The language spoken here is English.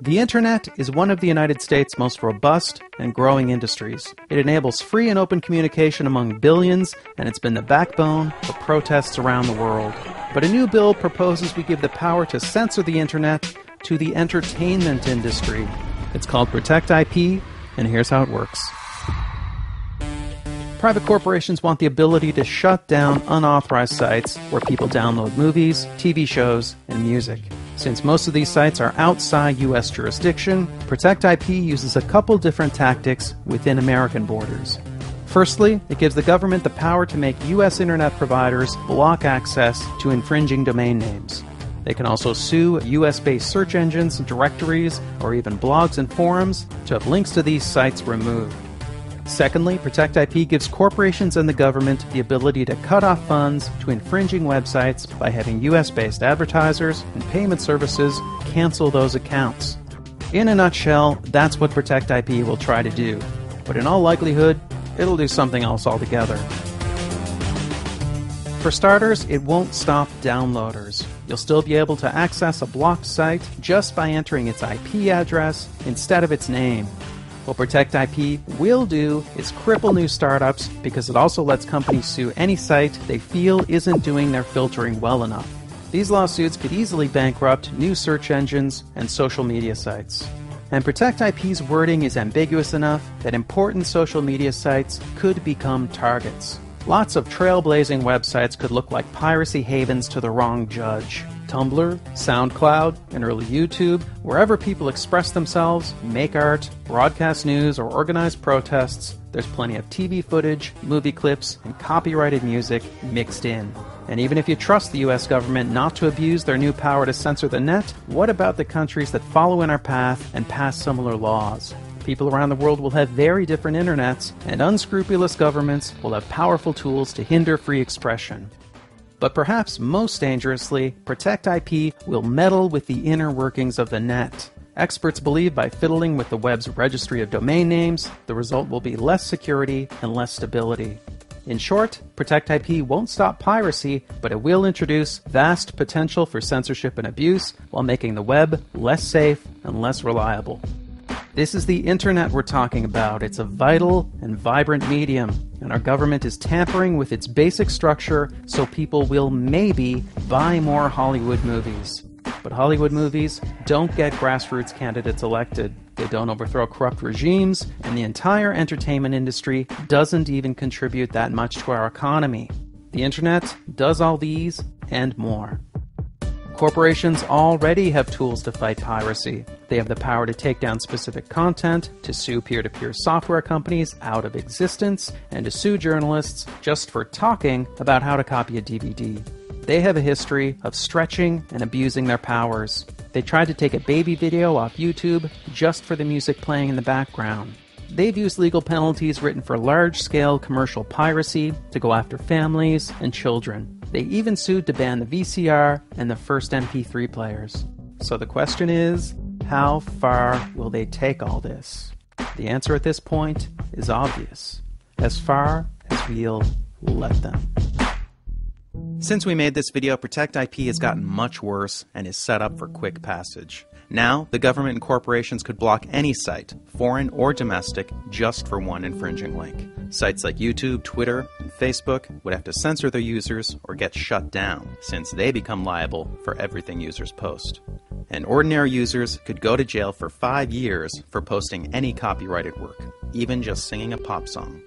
The Internet is one of the United States' most robust and growing industries. It enables free and open communication among billions, and it's been the backbone for protests around the world. But a new bill proposes we give the power to censor the Internet to the entertainment industry. It's called Protect IP, and here's how it works. Private corporations want the ability to shut down unauthorized sites where people download movies, TV shows, and music. Since most of these sites are outside U.S. jurisdiction, Protect IP uses a couple different tactics within American borders. Firstly, it gives the government the power to make U.S. internet providers block access to infringing domain names. They can also sue U.S.-based search engines, directories, or even blogs and forums to have links to these sites removed. Secondly, Protect IP gives corporations and the government the ability to cut off funds to infringing websites by having US-based advertisers and payment services cancel those accounts. In a nutshell, that's what Protect IP will try to do. But in all likelihood, it'll do something else altogether. For starters, it won't stop downloaders. You'll still be able to access a blocked site just by entering its IP address instead of its name. What Protect IP will do is cripple new startups because it also lets companies sue any site they feel isn't doing their filtering well enough. These lawsuits could easily bankrupt new search engines and social media sites. And Protect IP's wording is ambiguous enough that important social media sites could become targets. Lots of trailblazing websites could look like piracy havens to the wrong judge. Tumblr, SoundCloud, and early YouTube, wherever people express themselves, make art, broadcast news, or organize protests, there's plenty of TV footage, movie clips, and copyrighted music mixed in. And even if you trust the US government not to abuse their new power to censor the net, what about the countries that follow in our path and pass similar laws? People around the world will have very different internets, and unscrupulous governments will have powerful tools to hinder free expression. But perhaps most dangerously, Protect IP will meddle with the inner workings of the net. Experts believe by fiddling with the web's registry of domain names, the result will be less security and less stability. In short, Protect IP won't stop piracy, but it will introduce vast potential for censorship and abuse while making the web less safe and less reliable. This is the Internet we're talking about. It's a vital and vibrant medium, and our government is tampering with its basic structure so people will maybe buy more Hollywood movies. But Hollywood movies don't get grassroots candidates elected. They don't overthrow corrupt regimes, and the entire entertainment industry doesn't even contribute that much to our economy. The Internet does all these and more. Corporations already have tools to fight piracy. They have the power to take down specific content, to sue peer-to-peer software companies out of existence, and to sue journalists just for talking about how to copy a DVD. They have a history of stretching and abusing their powers. They tried to take a baby video off YouTube just for the music playing in the background. They've used legal penalties written for large-scale commercial piracy to go after families and children. They even sued to ban the VCR and the first MP3 players. So the question is, how far will they take all this? The answer at this point is obvious. As far as we'll let them. Since we made this video, Protect IP has gotten much worse and is set up for quick passage. Now, the government and corporations could block any site, foreign or domestic, just for one infringing link. Sites like YouTube, Twitter, and Facebook would have to censor their users or get shut down, since they become liable for everything users post. And ordinary users could go to jail for 5 years for posting any copyrighted work, even just singing a pop song.